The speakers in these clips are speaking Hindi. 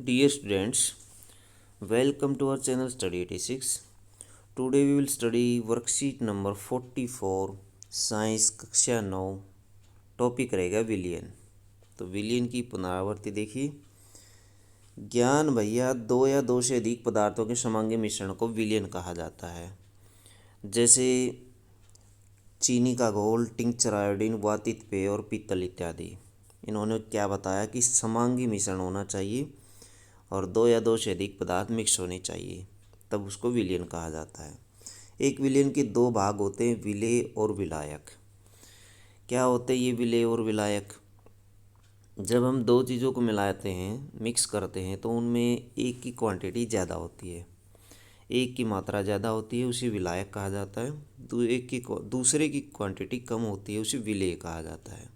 Dear students, welcome to our channel Study 86. Today we will study worksheet number 44 science कक्षा 9। टॉपिक रहेगा विलयन। तो विलयन की पुनरावृत्ति देखिए। ज्ञान भैया दो या दो से अधिक पदार्थों के समांगी मिश्रण को विलयन कहा जाता है। जैसे चीनी का घोल, टिंचर आयोडीन, वातित पेय और पीतल इत्यादि। इन्होंने क्या बताया कि समांगी मिश्रण होना चाहिए और दो या दो से अधिक पदार्थ मिक्स होने चाहिए, तब उसको विलयन कहा जाता है। एक विलयन के दो भाग होते हैं, विलेय और विलायक। क्या होते हैं ये विलेय और विलायक? जब हम दो चीज़ों को मिलाते हैं, मिक्स करते हैं, तो उनमें एक की क्वांटिटी ज़्यादा होती है, एक की मात्रा ज़्यादा होती है, उसे विलायक कहा जाता है। दूसरे की क्वांटिटी कम होती है, उसे विलेय कहा जाता है।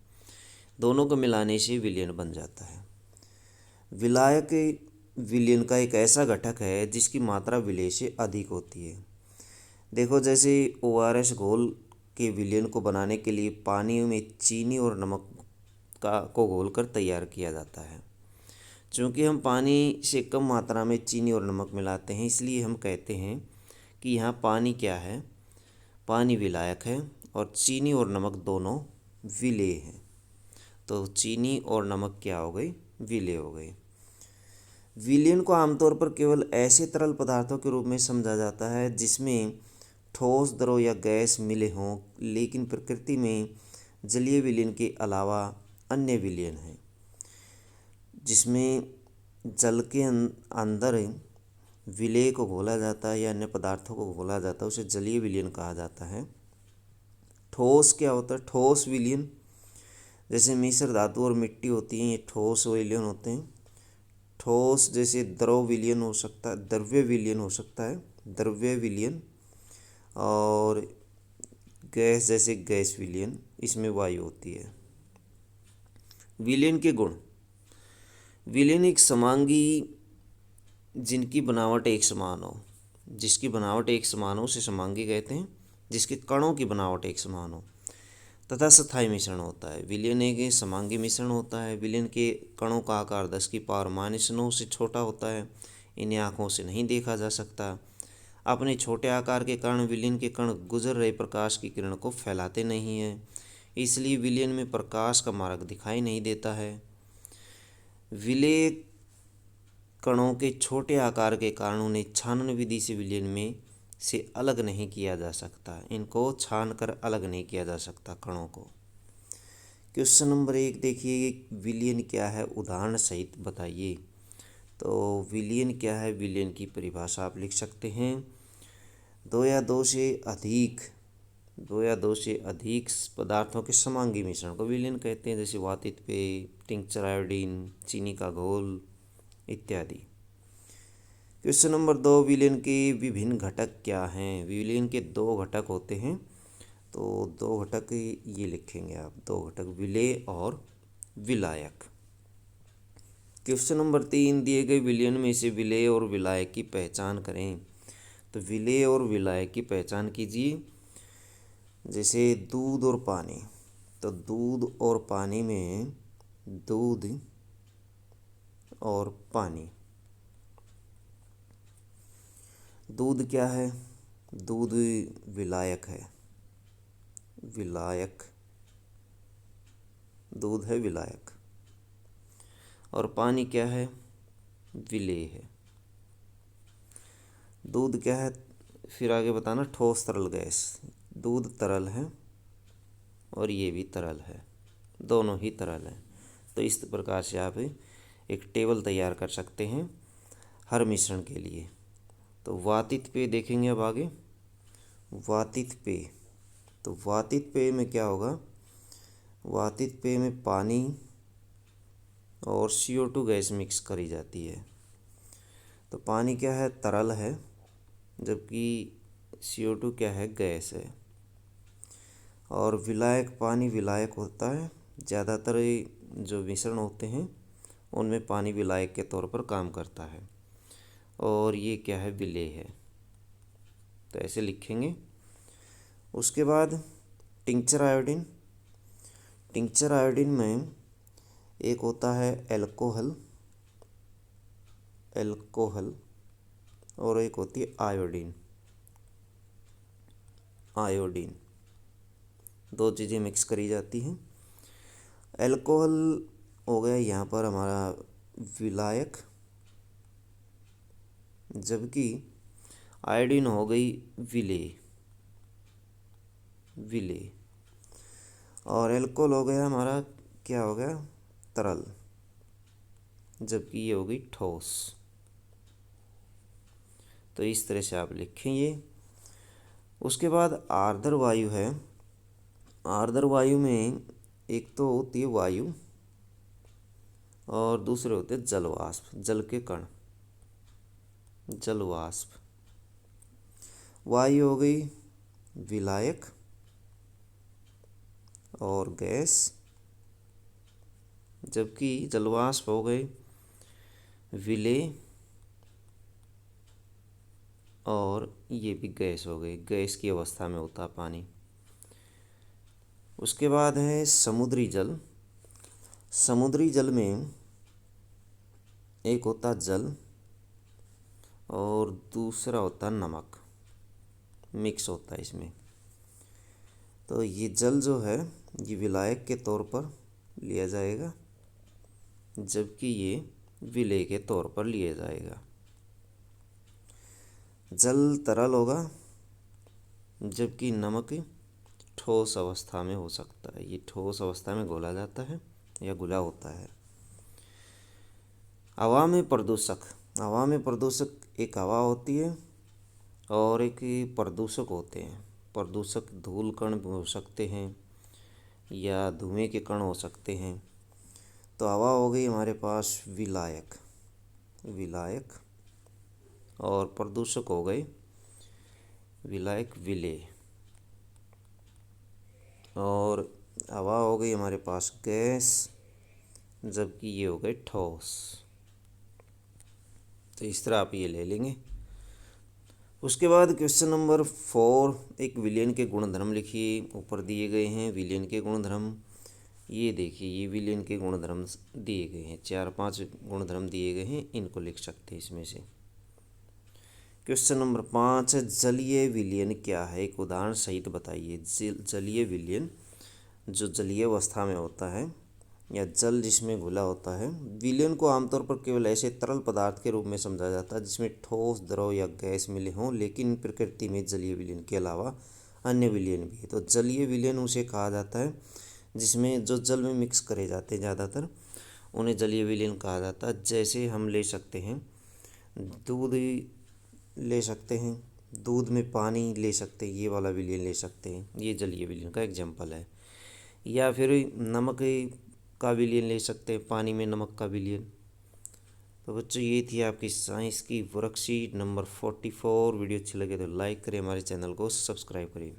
दोनों को मिलाने से विलयन बन जाता है। विलायक विलयन का एक ऐसा घटक है जिसकी मात्रा विलेय से अधिक होती है। देखो, जैसे ORS घोल के विलयन को बनाने के लिए पानी में चीनी और नमक को घोलकर तैयार किया जाता है। चूँकि हम पानी से कम मात्रा में चीनी और नमक मिलाते हैं, इसलिए हम कहते हैं कि यहाँ पानी क्या है, पानी विलायक है और चीनी और नमक दोनों विलेय हैं। तो चीनी और नमक क्या हो गई? विलेय हो गई। विलयन को आमतौर पर केवल ऐसे तरल पदार्थों के रूप में समझा जाता है जिसमें ठोस, द्रव या गैस मिले हों, लेकिन प्रकृति में जलीय विलयन के अलावा अन्य विलयन हैं जिसमें जल के अंदर विलेय को घोला जाता है या अन्य पदार्थों को घोला जाता है, उसे जलीय विलयन कहा जाता है। ठोस क्या होता है? ठोस विलयन, जैसे मिश्र धातु और मिट्टी होती हैं, ये ठोस विलयन होते हैं। ठोस जैसे द्रव विलयन हो सकता है, द्रव्य विलयन हो सकता है, द्रव्य विलयन। और गैस जैसे गैस विलयन, इसमें वायु होती है। विलयन के गुण। विलयन एक समांगी जिनकी बनावट एक समान हो, जिसकी बनावट एक समान हो उसे समांगी कहते हैं। जिसके कणों की बनावट एक समान हो, तथा स्थायी मिश्रण होता है। विलयन एक समांगी मिश्रण होता है। विलयन के कणों का आकार 10 की पावर -9 से छोटा होता है। इन्हें आँखों से नहीं देखा जा सकता। अपने छोटे आकार के कारण विलयन के कण गुजर रहे प्रकाश की किरण को फैलाते नहीं हैं, इसलिए विलयन में प्रकाश का मार्ग दिखाई नहीं देता है। विलेय कणों के छोटे आकार के कारण उन्हें छानन विधि से विलयन में से अलग नहीं किया जा सकता। इनको छान कर अलग नहीं किया जा सकता कणों को। क्वेश्चन नंबर 1 देखिए, विलयन क्या है, उदाहरण सहित बताइए। तो विलयन क्या है, विलयन की परिभाषा आप लिख सकते हैं। दो या दो से अधिक पदार्थों के समांगी मिश्रण को विलयन कहते हैं, जैसे वातित पेय, टिंचर आयोडीन, चीनी का घोल इत्यादि। क्वेश्चन नंबर 2, विलयन के विभिन्न घटक क्या हैं? विलयन के दो घटक होते हैं, तो दो घटक ये लिखेंगे आप, दो घटक, विलेय और विलायक। क्वेश्चन नंबर 3, दिए गए विलयन में से विलेय और विलायक की पहचान करें। तो विलेय और विलायक की पहचान कीजिए। जैसे दूध और पानी, तो दूध और पानी में दूध और पानी। दूध क्या है? दूध विलायक है, विलायक, दूध है विलायक। और पानी क्या है? विलेय है। दूध क्या है? फिर आगे बताना, ठोस तरल गैस। दूध तरल है और ये भी तरल है, दोनों ही तरल हैं। तो इस प्रकार से आप एक टेबल तैयार कर सकते हैं हर मिश्रण के लिए। तो वातित पेय देखेंगे अब आगे। वातित पेय, तो वातित पेय में क्या होगा? वातित पेय में पानी और CO2 गैस मिक्स करी जाती है। तो पानी क्या है? तरल है, जबकि CO2 क्या है? गैस है। और विलायक, पानी विलायक होता है। ज़्यादातर जो मिश्रण होते हैं उनमें पानी विलायक के तौर पर काम करता है। और ये क्या है? विलेय है। तो ऐसे लिखेंगे। उसके बाद टिंचर आयोडीन। टिंचर आयोडीन में एक होता है एल्कोहल एल्कोहल और एक होती है आयोडीन। आयोडीन दो चीज़ें मिक्स करी जाती हैं। एल्कोहल हो गया यहाँ पर हमारा विलायक, जबकि आयोडीन हो गई विलेय। विलेय और एल्कोहल हो गया हमारा क्या हो गया, तरल, जबकि ये हो गई ठोस। तो इस तरह से आप लिखें ये। उसके बाद आर्द्र वायु है। आर्द्र वायु में एक तो होती है वायु और दूसरे होते हैं जलवाष्प, जल के कण, जलवाष्प। वायु हो गई विलायक और गैस, जबकि जलवाष्प हो गए विलेय और ये भी गैस हो गई, गैस की अवस्था में होता पानी। उसके बाद है समुद्री जल। समुद्री जल में एक होता जल और दूसरा होता नमक, मिक्स होता है इसमें। तो ये जल जो है ये विलायक के तौर पर लिया जाएगा, जबकि ये विलेय के तौर पर लिया जाएगा। जल तरल होगा, जबकि नमक ठोस अवस्था में हो सकता है। ये ठोस अवस्था में घोला जाता है या घुला होता है। हवा में प्रदूषक। हवा में प्रदूषक एक हवा होती है और एक प्रदूषक होते हैं। प्रदूषक धूल कण हो सकते हैं या धुएं के कण हो सकते हैं। तो हवा हो गई हमारे पास विलायक, विलायक, और प्रदूषक हो गए विलायक विलेय, और हवा हो गई हमारे पास गैस, जबकि ये हो गए ठोस। तो इस तरह आप ये ले लेंगे। उसके बाद क्वेश्चन नंबर 4, एक विलयन के गुणधर्म लिखिए। ऊपर दिए गए हैं विलयन के गुणधर्म। ये देखिए ये विलयन के गुणधर्म दिए गए हैं, 4-5 गुणधर्म दिए गए हैं, इनको लिख सकते हैं इसमें से। क्वेश्चन नंबर 5, जलीय विलयन क्या है, एक उदाहरण सहित बताइए। जलीय विलयन जो जलीय अवस्था में होता है या जल जिसमें घुला होता है। विलयन को आमतौर पर केवल ऐसे तरल पदार्थ के रूप में समझा जाता है जिसमें ठोस, द्रव या गैस मिले हों, लेकिन प्रकृति में जलीय विलयन के अलावा अन्य विलयन भी है। तो जलीय विलयन उसे कहा जाता है जिसमें जो जल में मिक्स करे जाते हैं ज़्यादातर, उन्हें जलीय विलयन कहा जाता है। जैसे हम ले सकते हैं दूध, ले सकते हैं दूध में पानी ले सकते हैं, ये वाला विलयन ले सकते हैं, ये जलीय विलयन का एग्जाम्पल है। या फिर नमक का विलयन ले सकते हैं, पानी में नमक का विलयन। तो बच्चों ये थी आपकी साइंस की वर्कशीट नंबर 44। वीडियो अच्छी लगे तो लाइक करें, हमारे चैनल को सब्सक्राइब करें।